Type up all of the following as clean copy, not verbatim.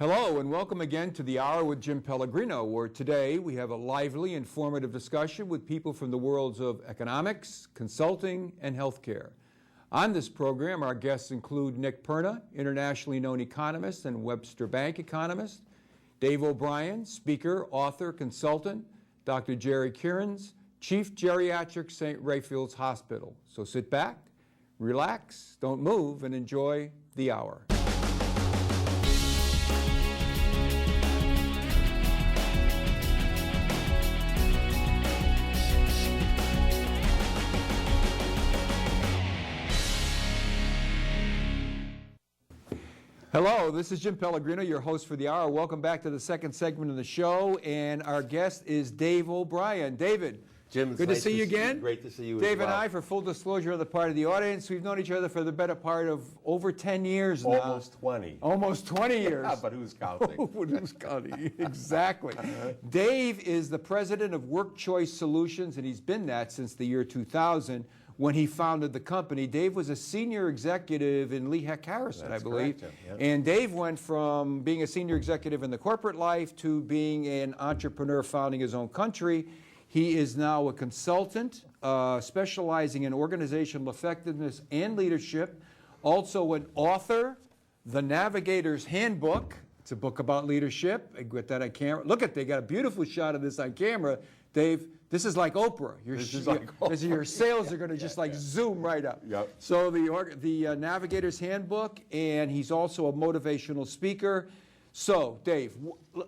Hello and welcome again to the Hour with Jim Pellegrino, where today we have a lively, informative discussion with people from the worlds of economics, consulting, and healthcare. On this program, our guests include Nick Perna, internationally known economist and Webster Bank economist, Dave O'Brien, speaker, author, consultant, Dr. Jerry Kierans, Chief Geriatric St. Raphael's Hospital. So sit back, relax, don't move, and enjoy the hour. Hello, this is Jim Pellegrino, your host for the hour. Welcome back to the second segment of the show, and our guest is Dave O'Brien. David, Jim, good to see you again. Great to see you Dave as well. and I, for full disclosure on the part of the audience, we've known each other for the better part of over 10 years now. Almost 20. Almost 20 years. Yeah, but who's counting? Who's counting? Exactly. Dave is the president of Work Choice Solutions, and he's been that since the year 2000. When he founded the company, Dave was a senior executive in Lee Heck Harrison, That's I believe. correct, Jim. Yep. And Dave went from being a senior executive in the corporate life to being an entrepreneur founding his own country. He is now a consultant specializing in organizational effectiveness and leadership, also an author, The Navigator's Handbook. It's a book about leadership. I get that on camera. Look at, they got a beautiful shot of this on camera. Dave, this is like Oprah. Your sales are going to just zoom right up. Yep. So the Navigator's Handbook, and he's also a motivational speaker. So, Dave,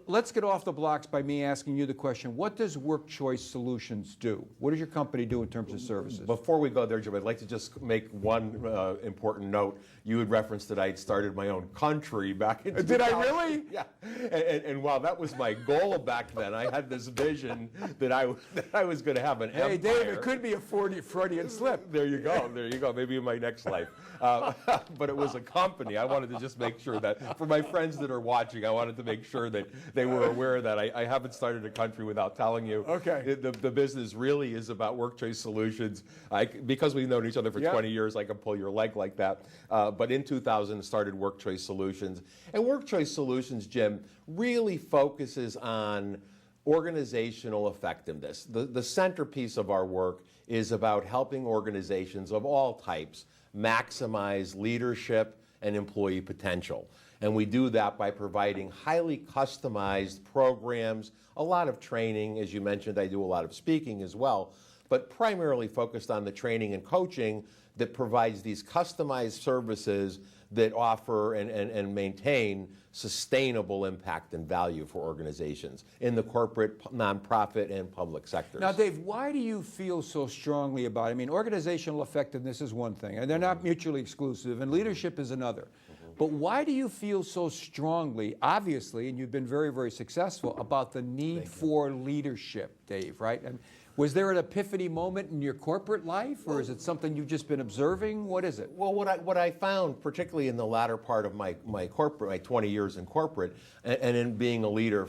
let's get off the blocks by me asking you the question, what does Work Choice Solutions do? What does your company do in terms of services? Before we go there, Jim, I'd like to just make one important note. You had referenced that I'd started my own country back in 2000. Did I really? Yeah. And while that was my goal back then, I had this vision that I was going to have an empire. Hey, Dave, it could be a Freudian slip. There you go. There you go. Maybe in my next life. But it was a company. I wanted to just make sure that for my friends that are watching, I wanted to make sure that they were aware that I haven't started a country without telling you. Okay. The business really is about Work Choice Solutions. Because we've known each other for 20 years, I can pull your leg like that. But in 2000, started Work Choice Solutions. And Work Choice Solutions, Jim, really focuses on organizational effectiveness. The centerpiece of our work is about helping organizations of all types maximize leadership and employee potential. And we do that by providing highly customized programs, a lot of training. As you mentioned, I do a lot of speaking as well, but primarily focused on the training and coaching that provides these customized services that offer and maintain sustainable impact and value for organizations in the corporate, nonprofit, and public sectors. Now, Dave, why do you feel so strongly about it? I mean, organizational effectiveness is one thing, and they're not mutually exclusive, and leadership is another. But why do you feel so strongly, obviously, and you've been very, very successful, about the need for leadership, Dave, right? And was there an epiphany moment in your corporate life, or is it something you've just been observing? What is it? Well, what I found, particularly in the latter part of my 20 years in corporate, and in being a leader,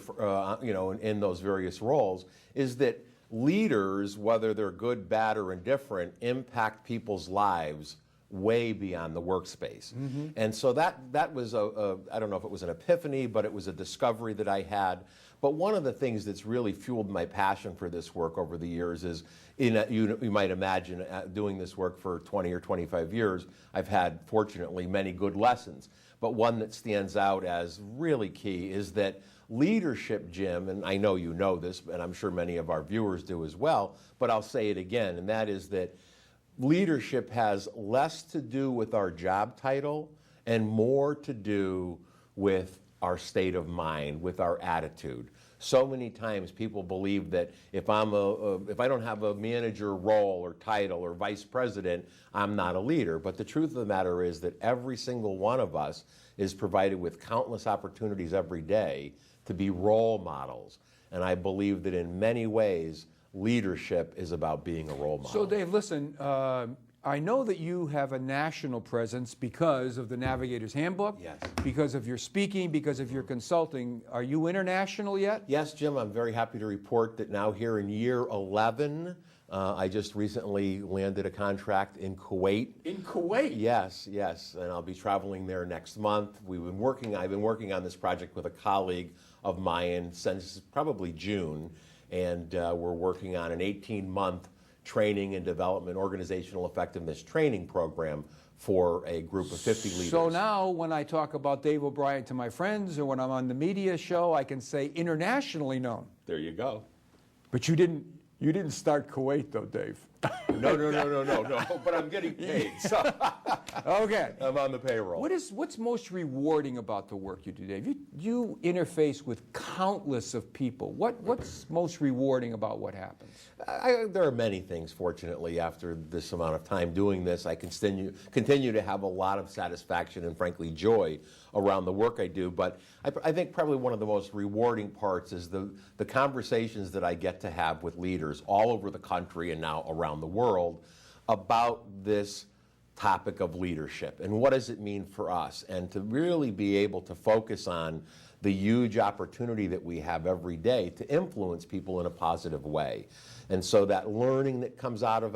in those various roles, is that leaders, whether they're good, bad, or indifferent, impact people's lives way beyond the workspace. Mm-hmm. And so that was I don't know if it was an epiphany, but it was a discovery that I had. But one of the things that's really fueled my passion for this work over the years is, you might imagine, doing this work for 20 or 25 years, I've had, fortunately, many good lessons. But one that stands out as really key is that leadership, Jim, and I know you know this, and I'm sure many of our viewers do as well, but I'll say it again, and that is that leadership has less to do with our job title and more to do with our state of mind, with our attitude. So many times people believe that if I don't have a manager role or title or vice president, I'm not a leader. But the truth of the matter is that every single one of us is provided with countless opportunities every day to be role models. And I believe that in many ways, leadership is about being a role model. So, Dave, listen, I know that you have a national presence because of the Navigator's Handbook, yes, because of your speaking, because of your consulting. Are you international yet? Yes, Jim, I'm very happy to report that now here in year 11, I just recently landed a contract in Kuwait. In Kuwait? Yes, yes, and I'll be traveling there next month. I've been working on this project with a colleague of mine since probably June, and we're working on an 18-month training and development organizational effectiveness training program for a group of 50 leaders. So now when I talk about Dave O'Brien to my friends or when I'm on the media show, I can say internationally known. There you go. But you didn't start Kuwait though, Dave. No, but I'm getting paid, so Okay. I'm on the payroll. What's most rewarding about the work you do, Dave? You interface with countless of people. What's most rewarding about what happens? There are many things, fortunately, after this amount of time doing this. I continue to have a lot of satisfaction and, frankly, joy around the work I do. But I think probably one of the most rewarding parts is the conversations that I get to have with leaders all over the country and now around the world about this topic of leadership and what does it mean for us, and to really be able to focus on the huge opportunity that we have every day to influence people in a positive way. And so that learning that comes out of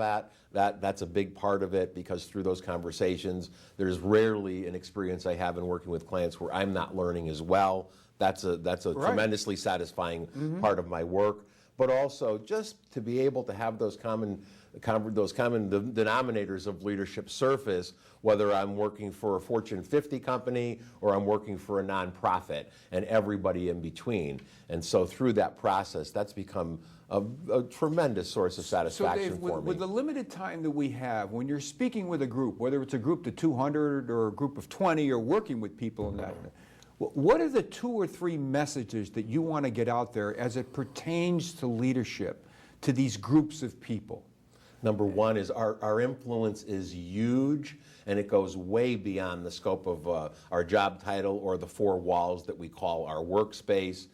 that's a big part of it, because through those conversations, there's rarely an experience I have in working with clients where I'm not learning as well. That's a Right. tremendously satisfying part of my work. But also just to be able to have those common denominators of leadership surface, whether I'm working for a Fortune 50 company or I'm working for a nonprofit, and everybody in between. And so through that process, that's become a tremendous source of satisfaction Dave, for me. with the limited time that we have, when you're speaking with a group, whether it's a group of 200 or a group of 20 or working with people in that, what are the 2 or 3 messages that you want to get out there as it pertains to leadership to these groups of people? Number one is our influence is huge, and it goes way beyond the scope of our job title or the 4 walls that we call our workspace.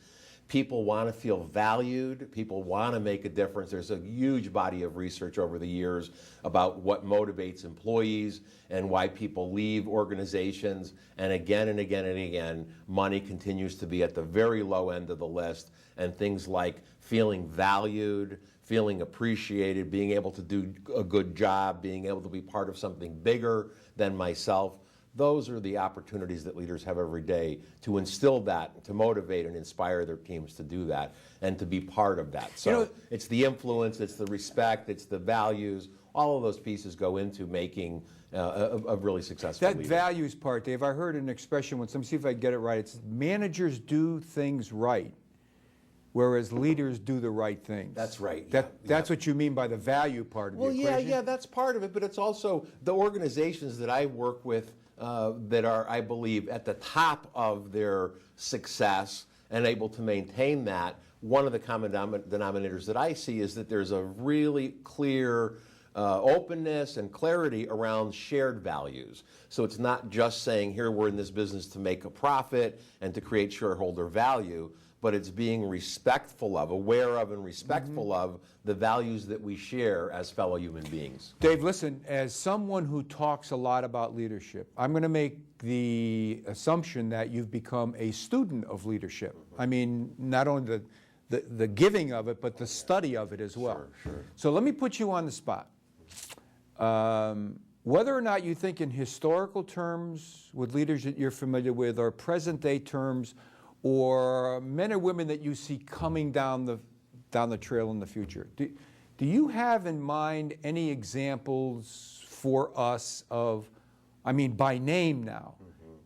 People want to feel valued. People want to make a difference. There's a huge body of research over the years about what motivates employees and why people leave organizations. And again, money continues to be at the very low end of the list. And things like feeling valued, feeling appreciated, being able to do a good job, being able to be part of something bigger than myself. Those are the opportunities that leaders have every day to instill that, to motivate and inspire their teams to do that, and to be part of that. So it's the influence, it's the respect, it's the values. All of those pieces go into making a really successful leader. That values part, Dave, I heard an expression once, let me see if I get it right. It's managers do things right, whereas leaders do the right things. That's right. That's what you mean by the value part of the equation? Yeah, that's part of it, but it's also the organizations that I work with that are, I believe, at the top of their success and able to maintain that. One of the common denominators that I see is that there's a really clear openness and clarity around shared values. So it's not just saying, here, we're in this business to make a profit and to create shareholder value, but it's being respectful of, aware of, and respectful of the values that we share as fellow human beings. Dave, listen, as someone who talks a lot about leadership, I'm going to make the assumption that you've become a student of leadership. I mean, not only the giving of it, but the study of it as well. Sure. So let me put you on the spot. Whether or not you think in historical terms with leaders that you're familiar with, or present-day terms, or men or women that you see coming down the trail in the future, do you have in mind any examples for us of, I mean, by name now,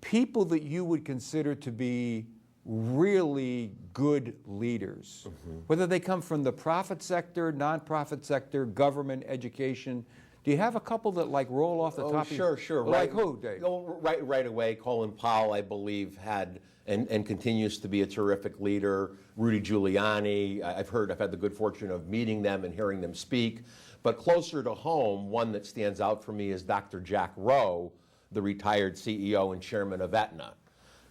people that you would consider to be really good leaders, whether they come from the profit sector, nonprofit sector, government, education? Do you have a couple that like roll off the top of your... Sure. Like who, Dave? Right away, Colin Powell, I believe, had and continues to be a terrific leader. Rudy Giuliani, I've had the good fortune of meeting them and hearing them speak. But closer to home, one that stands out for me is Dr. Jack Rowe, the retired CEO and chairman of Aetna.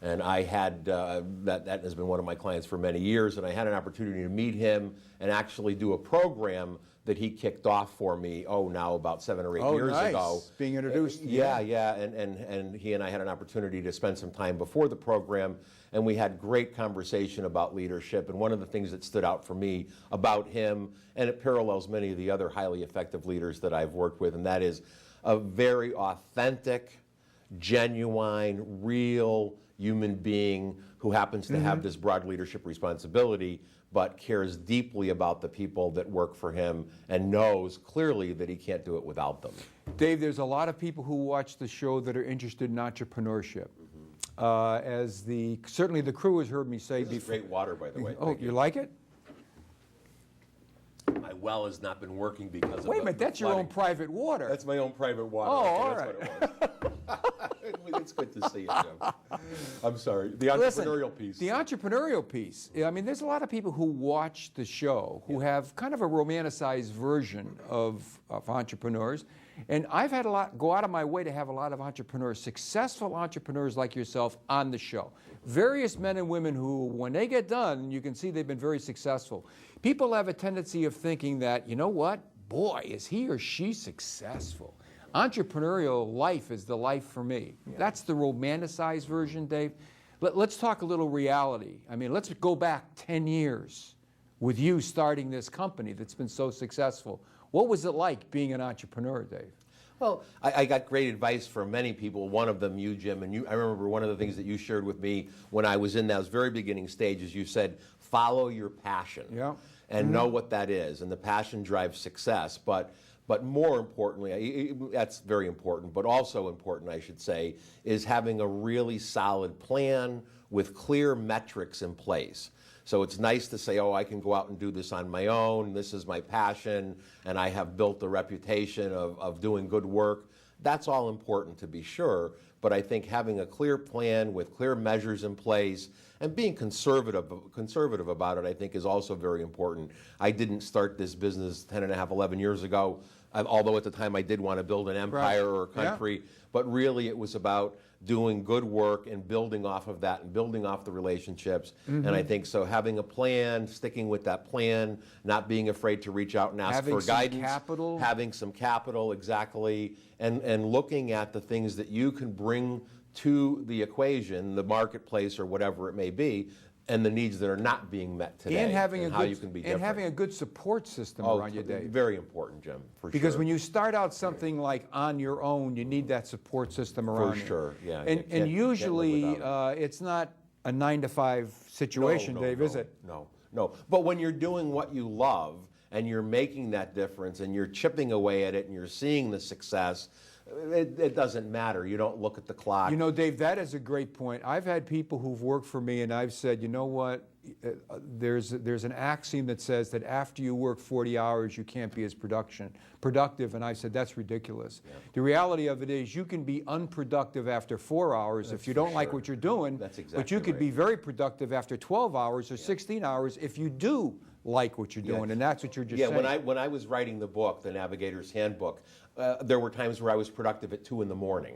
And I had, that has been one of my clients for many years, and I had an opportunity to meet him and actually do a program that he kicked off for me, now about 7 or 8 years ago. Being introduced. Yeah, and he and I had an opportunity to spend some time before the program, and we had great conversation about leadership. And one of the things that stood out for me about him, and it parallels many of the other highly effective leaders that I've worked with, and that is a very authentic, genuine, real human being who happens to have this broad leadership responsibility, but cares deeply about the people that work for him and knows clearly that he can't do it without them. Dave, there's a lot of people who watch the show that are interested in entrepreneurship. Certainly the crew has heard me say This is great water, by the way. Oh, Thank you like it? My well has not been working because of Wait a minute, that's your own private water. That's my own private water. Oh, Okay, all that's what it was. It's good to see you, Jim. I'm sorry. The entrepreneurial piece. The entrepreneurial piece. I mean, there's a lot of people who watch the show who have kind of a romanticized version of entrepreneurs. And I've had go out of my way to have a lot of entrepreneurs, successful entrepreneurs like yourself on the show. Various men and women who, when they get done, you can see they've been very successful. People have a tendency of thinking that, you know what, boy, is he or she successful. Entrepreneurial life is the life for me. Yeah. That's the romanticized version, Dave. Let's talk a little reality. I mean, let's go back 10 years with you starting this company that's been so successful. What was it like being an entrepreneur, Dave? Well, I got great advice from many people, one of them you, Jim, and I remember one of the things that you shared with me when I was in those very beginning stages. You said, follow your passion and know what that is, and the passion drives success. But more importantly, that's very important, but also important, I should say, is having a really solid plan with clear metrics in place. So it's nice to say, oh, I can go out and do this on my own, this is my passion, and I have built a reputation of doing good work. That's all important to be sure, but I think having a clear plan with clear measures in place and being conservative about it, I think, is also very important. I didn't start this business 10 and a half, 11 years ago, although at the time I did want to build an empire or a country, but really it was about doing good work and building off of that and building off the relationships. And I think so having a plan, sticking with that plan, not being afraid to reach out and ask for guidance. Having some capital, exactly, and looking at the things that you can bring to the equation, the marketplace or whatever it may be, and the needs that are not being met today, and having a good support system around you, Dave. Very important, Jim, for sure. Because when you start out something like on your own, you need that support system around you. For sure, yeah. And usually it's not a 9-to-5 situation, Dave, is it? No. But when you're doing what you love and you're making that difference and you're chipping away at it and you're seeing the success, it doesn't matter. You don't look at the clock. You know, Dave, that is a great point. I've had people who've worked for me and I've said, you know what, there's an axiom that says that after you work 40 hours, you can't be as productive. And I said, that's ridiculous. Yeah. The reality of it is you can be unproductive after 4 hours if you don't like what you're doing. That's exactly but you could be very productive after 12 hours or 16 hours if you do like what you're doing. And that's what you're just saying. Yeah, when I was writing the book, The Navigator's Handbook, there were times where I was productive at 2 in the morning.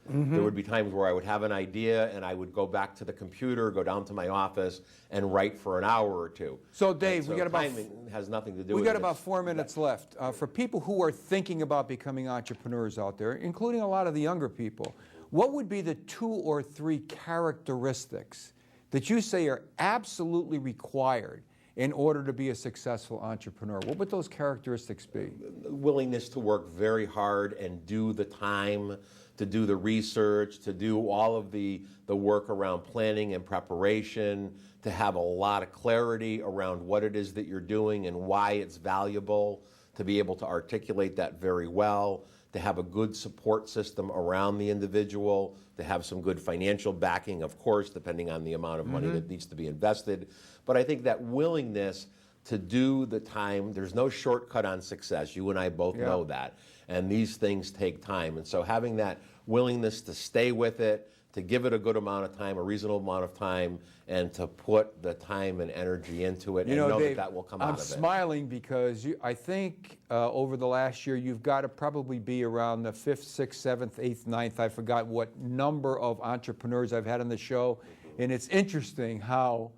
There would be times where I would have an idea and I would go back to the computer, go down to my office, and write for an hour or two. So, Dave, we got about timing has nothing to do with it. We got about 4 minutes left. For people who are thinking about becoming entrepreneurs out there, including a lot of the younger people, what would be the 2 or 3 characteristics that you say are absolutely required in order to be a successful entrepreneur? What would those characteristics be? Willingness to work very hard and do the time, to do the research, to do all of the work around planning and preparation, to have a lot of clarity around what it is that you're doing and why it's valuable, to be able to articulate that very well, to have a good support system around the individual, to have some good financial backing, of course, depending on the amount of money that needs to be invested. But I think that willingness to do the time, there's no shortcut on success. You and I both know that. And these things take time. And so having that willingness to stay with it, to give it a good amount of time, a reasonable amount of time, and to put the time and energy into it, and know Dave, that will come out of it. I'm smiling because I think over the last year you've got to probably be around the 5th, 6th, 7th, 8th, 9th. I forgot what number of entrepreneurs I've had on the show. And it's interesting how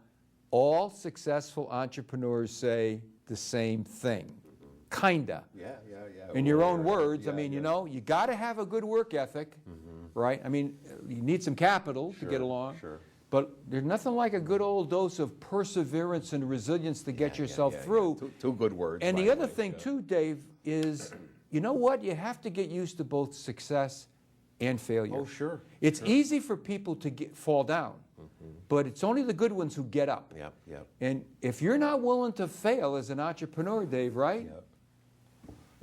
all successful entrepreneurs say the same thing. Kinda. Yeah. In your own words, I mean, you know, you got to have a good work ethic, right? I mean, you need some capital to get along. Sure. But there's nothing like a good old dose of perseverance and resilience to get yourself through. Two good words. And by the other way. thing too, Dave, is you know what? You have to get used to both success and failure. Oh, sure. It's easy for people to fall down, but it's only the good ones who get up. Yeah, yeah. And if you're not willing to fail as an entrepreneur, Dave, right? Yeah.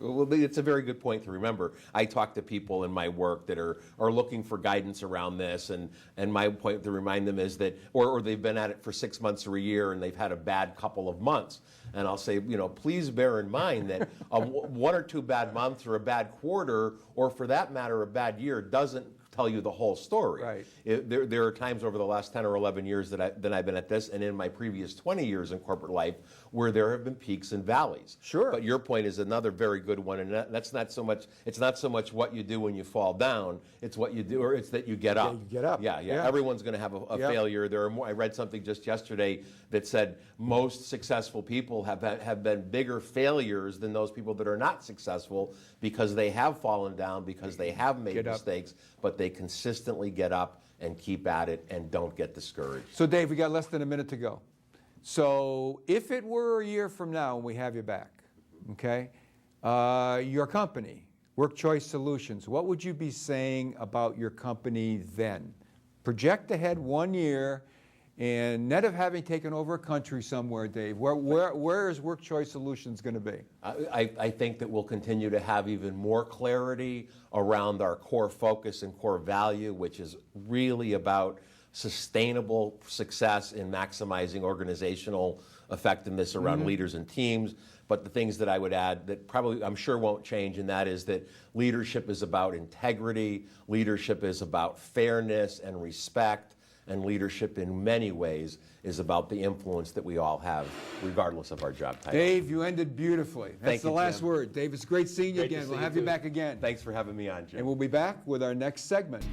Well, it's a very good point to remember. I talk to people in my work that are looking for guidance around this, and my point to remind them is that, or they've been at it for 6 months or a year, and they've had a bad couple of months. And I'll say, please bear in mind that one or two bad months or a bad quarter, or for that matter, a bad year, doesn't tell you the whole story. Right. There are times over the last 10 or 11 years that I've been at this, and in my previous 20 years in corporate life, where there have been peaks and valleys. Sure. But your point is another very good one, and that's not so much. It's not so much what you do when you fall down. It's what you do, or it's that you get up. Yeah, you get up. Yeah. Everyone's going to have a failure. There are more. I read something just yesterday that said most successful people have been bigger failures than those people that are not successful, because they have fallen down, because they have made mistakes, but they consistently get up and keep at it and don't get discouraged. So, Dave, we got less than a minute to go. So if it were a year from now and we have you back, okay, your company, Work Choice Solutions, what would you be saying about your company then? Project ahead 1 year, and net of having taken over a country somewhere, Dave, where is Work Choice Solutions going to be? I think that we'll continue to have even more clarity around our core focus and core value, which is really about sustainable success in maximizing organizational effectiveness around leaders and teams. But the things that I would add that probably I'm sure won't change, and that is that leadership is about integrity, leadership is about fairness and respect, and leadership in many ways is about the influence that we all have, regardless of our job title. Dave, you ended beautifully. That's Thank the you, last Jim. word. Dave, it's great seeing you Great to again. see We'll you have you too. back again. Thanks for having me on, Jim. And we'll be back with our next segment.